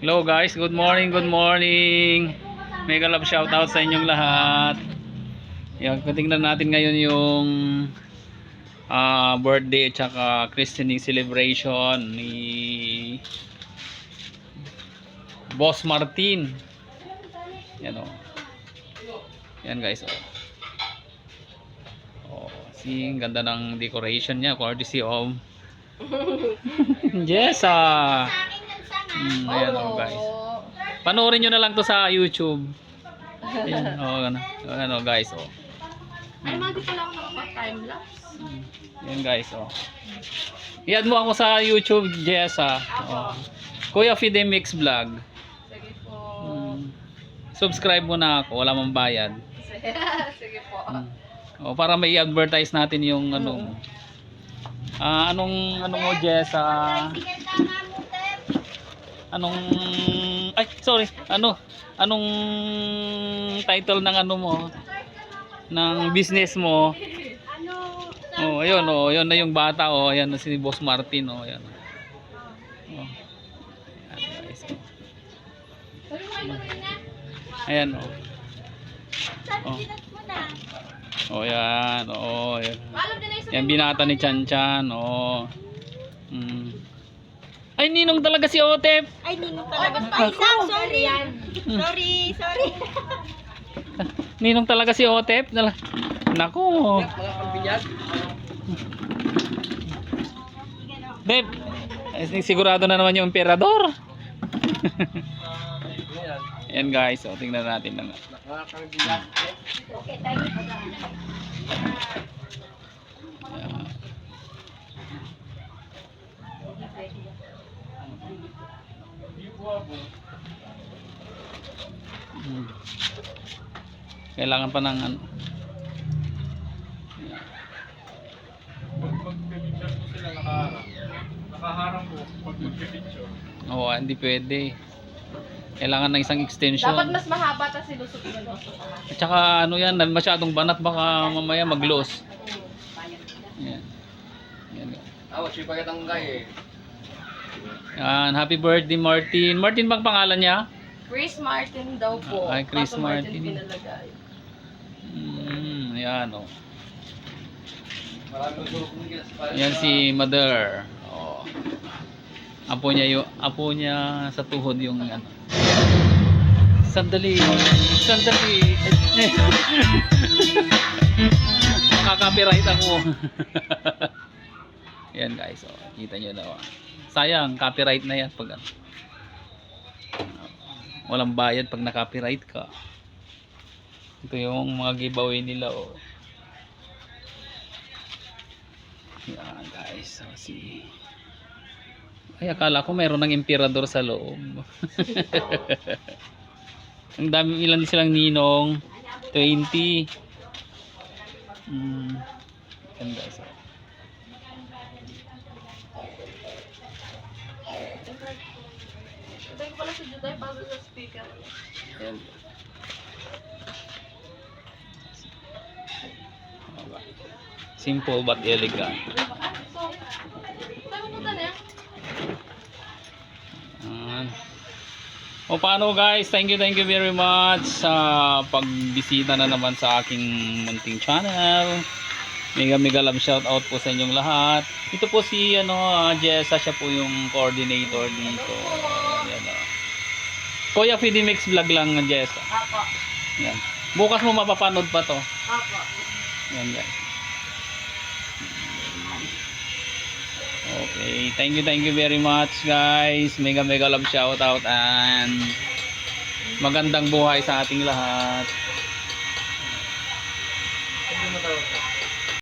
Hello guys, good morning, good morning. Mega love shout out sa inyong lahat. Yan, tingnan natin ngayon yung birthday at saka christening celebration ni Boss Martin. Yan o. Yan guys o. Oh, see, ang ganda ng decoration niya, courtesy of Jessa. Ayan o guys. Panoorin nyo na lang to sa YouTube. Ayan o, ano guys o. Ay, hindi pala ako nakapag-time lapse. Ayan guys o. I-add mo ako sa YouTube, Jessa. O. Kuya Fide Mix Vlog. Sige po. Subscribe mo na ako, wala mang bayad. Sige po. O, para may advertise natin yung ano mo. Anong mo, Jessa? Anong title ng ano mo, ng business mo? Oh, ayun oh, yun na yung bata oh, ayan si Boss Martin oh, ayan. Oh. Ayan guys. Ayan oh. Oh. Oh, ayan, oh, ayan. Yan binata ni Chan Chan, oh. Ay, ninong talaga si Otep. Ay, ninong talaga. Sorry. Sorry. Ninong talaga si Otep. Naku. Dep, sigurado na naman yung emperador. Ayan guys, oh, tingnan natin lang. Okay, tayo. Kailangan pa ng ano. Nakaharang po pag mag-picture. Oo, hindi pwede. Kailangan ng isang extension. Dapat mas mahaba ta silusot niya no. At saka ano yan, masyadong banat baka mamaya mag-loss. Yan. Yan. Awas, yung pagkatangay eh. Yan, happy birthday Martin. Martin bang pangalan niya? Chris Martin daw po. Ay, Chris Kaso Martin. pinalagay. Yan oh. Maraming susunod nila sa pala. Yan si Mother. Oh. Apo niya sa tuhod yung ano. Sandali. Makaka-copyright ako. Yan guys, oh. Kita niyo na. Oh. Sayang, copyright na yan pag ano. Walang bayad pag na-copyright ka. Ito yung mga giveaway nila oh. Yan guys, so si ay akala ko mayroon ng emperador sa loob. Ang dami, ilan silang ninong, 20. Yan guys. Ito yung pala si Juday bago sa speaker. Yan. Simple but elegant. So, tayo pupunta na yan. O paano guys, thank you very much sa pagbisita na naman sa aking munting channel. Mega love shout out po sa inyong lahat. Ito po si Jessa, siya po yung coordinator dito. Ayan, Kuya Fide Mix Vlog lang Jessa. Apo. Yan. Bukas mo mapapanood pa to. Apo. Yan guys. Okay, thank you very much guys. Mega love shout out and magandang buhay sa ating lahat.